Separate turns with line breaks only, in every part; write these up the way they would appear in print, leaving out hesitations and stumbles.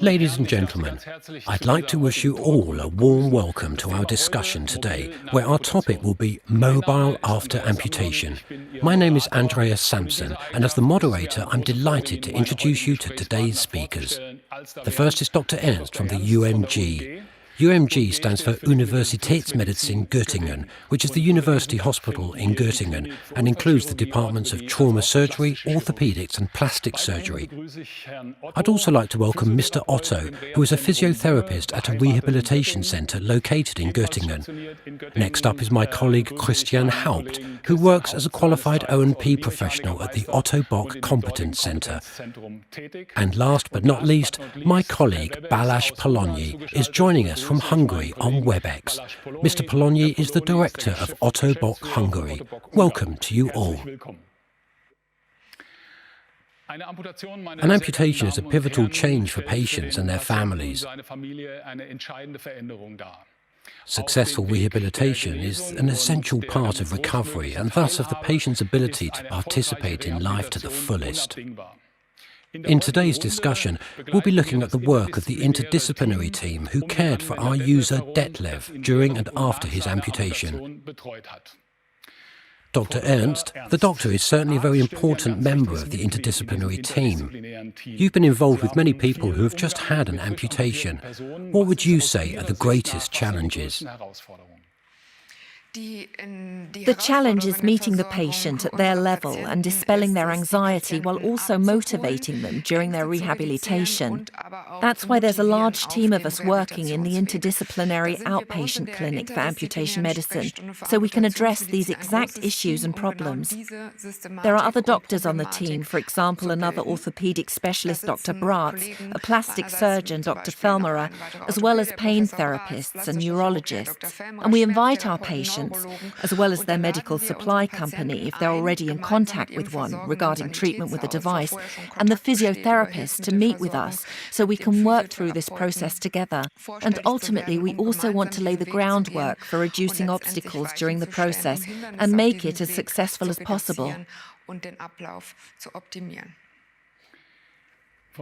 Ladies and gentlemen, I'd like to wish you all a warm welcome to our discussion today, where our topic will be mobile after amputation. My name is Andreas Sampson, and as the moderator, I'm delighted to introduce you to today's speakers. The first is Dr. Ernst from the UMG. UMG stands for Universitätsmedizin Göttingen, which is the university hospital in Göttingen and includes the departments of trauma surgery, orthopedics and plastic surgery. I'd also like to welcome Mr. Otto, who is a physiotherapist at a rehabilitation centre located in Göttingen. Next up is my colleague Christian Haupt, who works as a qualified O&P professional at the Ottobock Competence Centre. And last but not least, my colleague Balázs Polonyi is joining us from Hungary on WebEx. Mr. Polonyi is the director of Ottobock Hungary. Welcome to you all. An amputation is a pivotal change for patients and their families. Successful rehabilitation is an essential part of recovery and thus of the patient's ability to participate in life to the fullest. In today's discussion, we'll be looking at the work of the interdisciplinary team who cared for our user Detlev during and after his amputation. Dr. Ernst, the doctor, is certainly a very important member of the interdisciplinary team. You've been involved with many people who have just had an amputation. What would you say are the greatest challenges?
The challenge is meeting the patient at their level and dispelling their anxiety while also motivating them during their rehabilitation. That's why there's a large team of us working in the interdisciplinary outpatient clinic for amputation medicine, so we can address these exact issues and problems. There are other doctors on the team, for example, another orthopedic specialist, Dr. Bratz, a plastic surgeon, Dr. Felmerer, as well as pain therapists and neurologists. And we invite our patients, as well as their medical supply company, if they're already in contact with one regarding treatment with a device, and the physiotherapists to meet with us so we can work through this process together. And ultimately, we also want to lay the groundwork for reducing obstacles during the process and make it as successful as possible.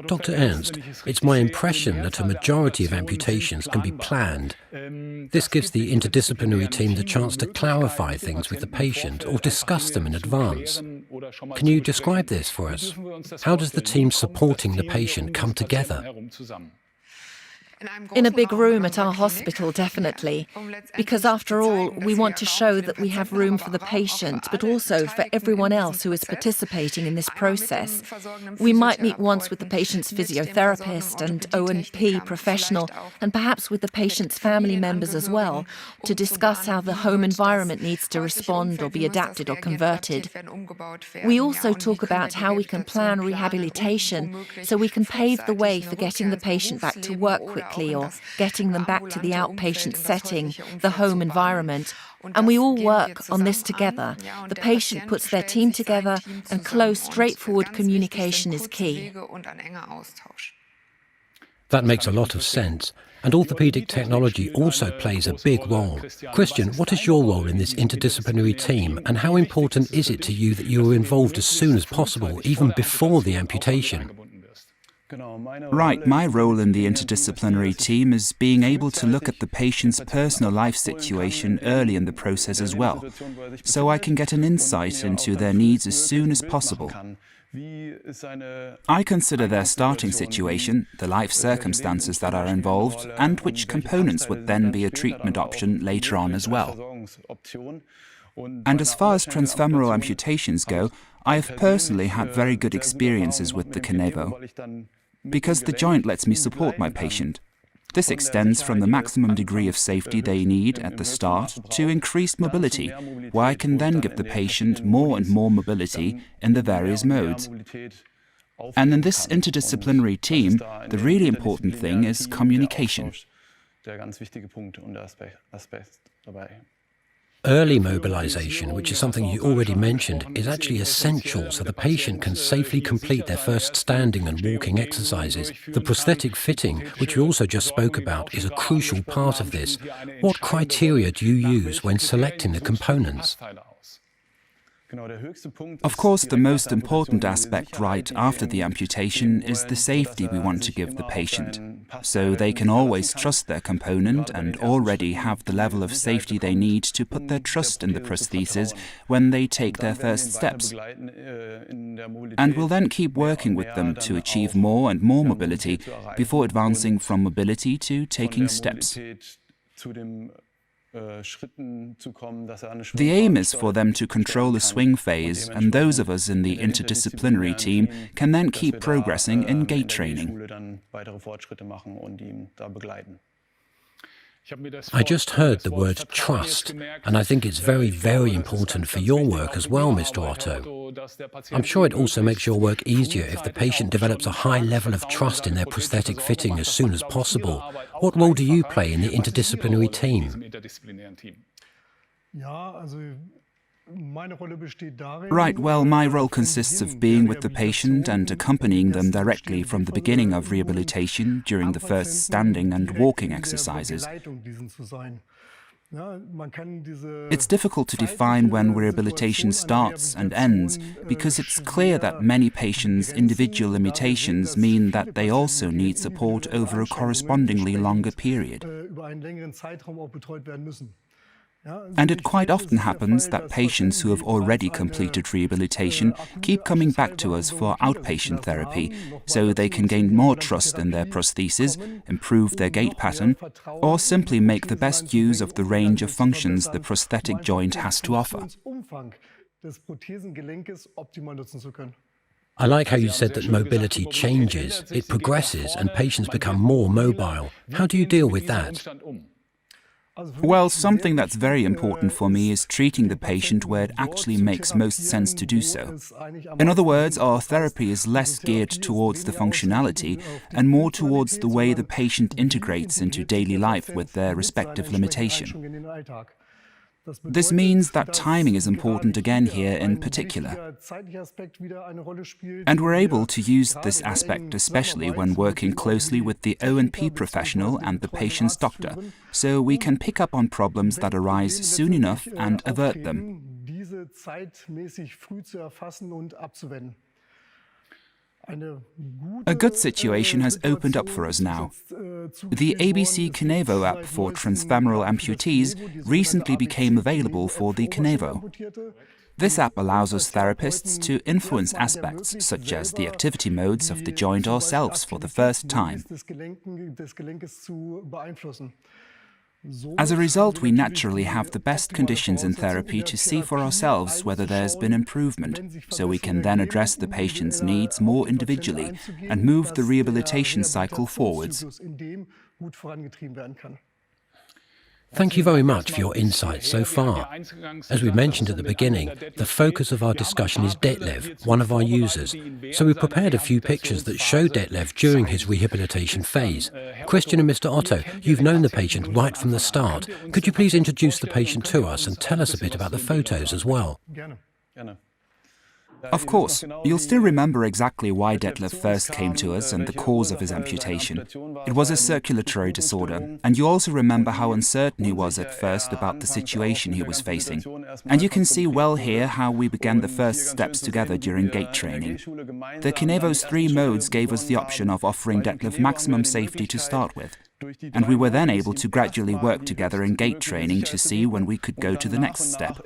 Dr. Ernst, it's my impression that a majority of amputations can be planned. This gives the interdisciplinary team the chance to clarify things with the patient or discuss them in advance. Can you describe this for us? How does the team supporting the patient come together?
In a big room at our hospital, definitely. Because after all, we want to show that we have room for the patient, but also for everyone else who is participating in this process. We might meet once with the patient's physiotherapist and O&P professional, and perhaps with the patient's family members as well, to discuss how the home environment needs to respond or be adapted or converted. We also talk about how we can plan rehabilitation so we can pave the way for getting the patient back to work quickly, or getting them back to the outpatient setting, the home environment. And we all work on this together. The patient puts their team together, and close, straightforward communication is key.
That makes a lot of sense. And orthopedic technology also plays a big role. Christian, what is your role in this interdisciplinary team, and how important is it to you that you are involved as soon as possible, even before the amputation?
Right, my role in the interdisciplinary team is being able to look at the patient's personal life situation early in the process as well, so I can get an insight into their needs as soon as possible. I consider their starting situation, the life circumstances that are involved, and which components would then be a treatment option later on as well. And as far as transfemoral amputations go, I have personally had very good experiences with the Kinevo, because the joint lets me support my patient. This extends from the maximum degree of safety they need at the start to increased mobility, where I can then give the patient more and more mobility in the various modes. And in this interdisciplinary team, the really important thing is communication.
Early mobilization, which is something you already mentioned, is actually essential so the patient can safely complete their first standing and walking exercises. The prosthetic fitting, which we also just spoke about, is a crucial part of this. What criteria do you use when selecting the components?
Of course, the most important aspect right after the amputation is the safety we want to give the patient, so they can always trust their component and already have the level of safety they need to put their trust in the prosthesis when they take their first steps. And we'll then keep working with them to achieve more and more mobility before advancing from mobility to taking steps. The aim is for them to control the swing phase, and those of us in the interdisciplinary team can then keep progressing in gait training.
I just heard the word trust, and I think it's very, very important for your work as well, Mr. Otto. I'm sure it also makes your work easier if the patient develops a high level of trust in their prosthetic fitting as soon as possible. What role do you play in the interdisciplinary team?
Right, well, my role consists of being with the patient and accompanying them directly from the beginning of rehabilitation during the first standing and walking exercises. It's difficult to define when rehabilitation starts and ends because it's clear that many patients' individual limitations mean that they also need support over a correspondingly longer period. And it quite often happens that patients who have already completed rehabilitation keep coming back to us for outpatient therapy, so they can gain more trust in their prosthesis, improve their gait pattern, or simply make the best use of the range of functions the prosthetic joint has to offer.
I like how you said that mobility changes, it progresses, and patients become more mobile. How do you deal with that?
Well, something that's very important for me is treating the patient where it actually makes most sense to do so. In other words, our therapy is less geared towards the functionality and more towards the way the patient integrates into daily life with their respective limitation. This means that timing is important again here in particular. And we're able to use this aspect especially when working closely with the O&P professional and the patient's doctor, so we can pick up on problems that arise soon enough and avert them. A good situation has opened up for us now. The ABC Kinevo app for transfemoral amputees recently became available for the Kinevo. This app allows us therapists to influence aspects such as the activity modes of the joint ourselves for the first time. As a result, we naturally have the best conditions in therapy to see for ourselves whether there's been improvement, so we can then address the patient's needs more individually and move the rehabilitation cycle forwards.
Thank you very much for your insights so far. As we mentioned at the beginning, the focus of our discussion is Detlev, one of our users. So we prepared a few pictures that show Detlev during his rehabilitation phase. Christian and Mr. Otto, you've known the patient right from the start. Could you please introduce the patient to us and tell us a bit about the photos as well?
Of course, you'll still remember exactly why Detlev first came to us and the cause of his amputation. It was a circulatory disorder, and you also remember how uncertain he was at first about the situation he was facing. And you can see well here how we began the first steps together during gait training. The Kinevo's 3 modes gave us the option of offering Detlev maximum safety to start with. And we were then able to gradually work together in gait training to see when we could go to the next step,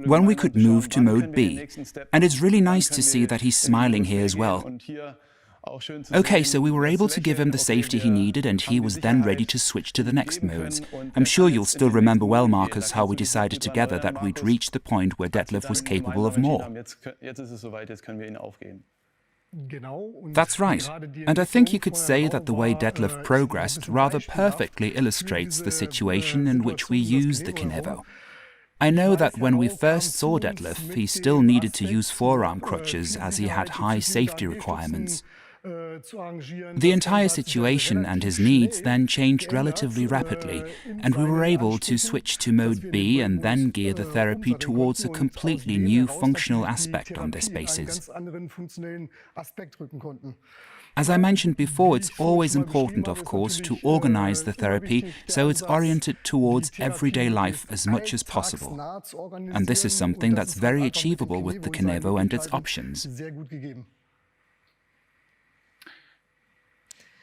when we could move to mode B. And it's really nice to see that he's smiling here as well. Okay, so we were able to give him the safety he needed, and he was then ready to switch to the next modes. I'm sure you'll still remember well, Marcus, how we decided together that we'd reached the point where Detlev was capable of more. That's right, and I think you could say that the way Detlev progressed rather perfectly illustrates the situation in which we use the Kinevo. I know that when we first saw Detlev, he still needed to use forearm crutches as he had high safety requirements. The entire situation and his needs then changed relatively rapidly, and we were able to switch to mode B and then gear the therapy towards a completely new functional aspect on this basis. As I mentioned before, it's always important, of course, to organize the therapy so it's oriented towards everyday life as much as possible. And this is something that's very achievable with the Kinevo and its options.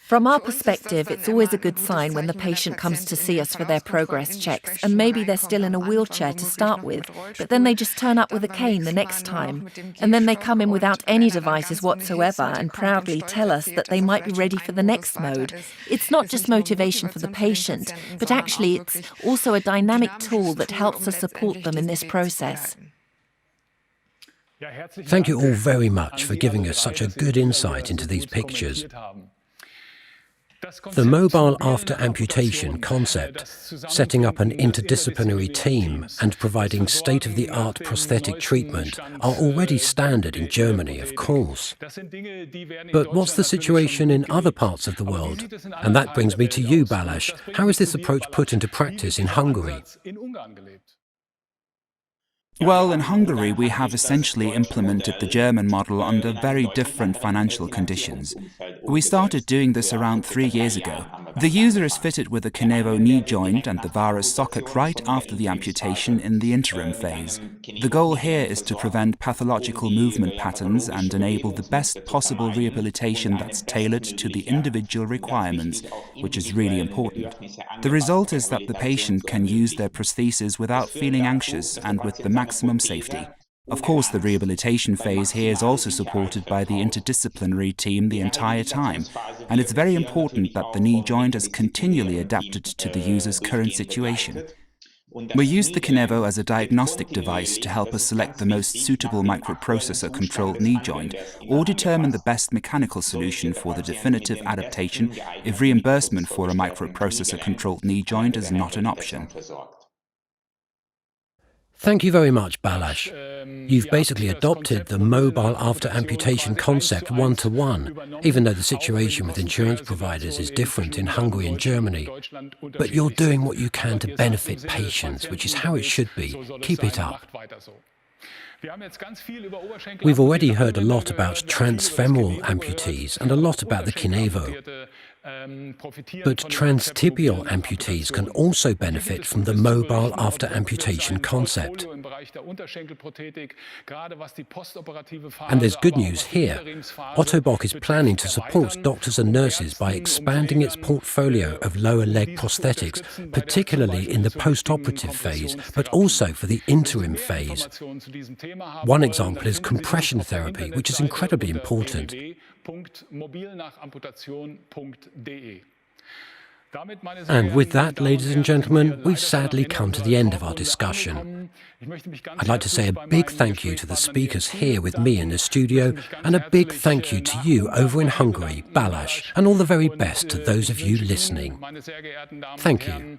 From our perspective, it's always a good sign when the patient comes to see us for their progress checks, and maybe they're still in a wheelchair to start with, but then they just turn up with a cane the next time, and then they come in without any devices whatsoever and proudly tell us that they might be ready for the next mode. It's not just motivation for the patient, but actually it's also a dynamic tool that helps us support them in this process.
Thank you all very much for giving us such a good insight into these pictures. The mobile after amputation concept, setting up an interdisciplinary team and providing state-of-the-art prosthetic treatment are already standard in Germany, of course. But what's the situation in other parts of the world? And that brings me to you, Balázs. How is this approach put into practice in Hungary?
Well, in Hungary, we have essentially implemented the German model under very different financial conditions. We started doing this around 3 years ago. The user is fitted with a Kinevo knee joint and the varus socket right after the amputation in the interim phase. The goal here is to prevent pathological movement patterns and enable the best possible rehabilitation that's tailored to the individual requirements, which is really important. The result is that the patient can use their prosthesis without feeling anxious and with the maximum safety. Of course, the rehabilitation phase here is also supported by the interdisciplinary team the entire time, and it's very important that the knee joint is continually adapted to the user's current situation. We use the Kinevo as a diagnostic device to help us select the most suitable microprocessor-controlled knee joint or determine the best mechanical solution for the definitive adaptation if reimbursement for a microprocessor-controlled knee joint is not an option.
Thank you very much, Balázs. You've basically adopted the mobile after amputation concept one-to-one, even though the situation with insurance providers is different in Hungary and Germany. But you're doing what you can to benefit patients, which is how it should be. Keep it up. We've already heard a lot about transfemoral amputees and a lot about the Kinevo. But transtibial amputees can also benefit from the mobile after amputation concept. And there's good news here. Ottobock is planning to support doctors and nurses by expanding its portfolio of lower leg prosthetics, particularly in the post-operative phase, but also for the interim phase. One example is compression therapy, which is incredibly important. And with that, ladies and gentlemen, we've sadly come to the end of our discussion. I'd like to say a big thank you to the speakers here with me in the studio, and a big thank you to you over in Hungary, Balázs, and all the very best to those of you listening. Thank you.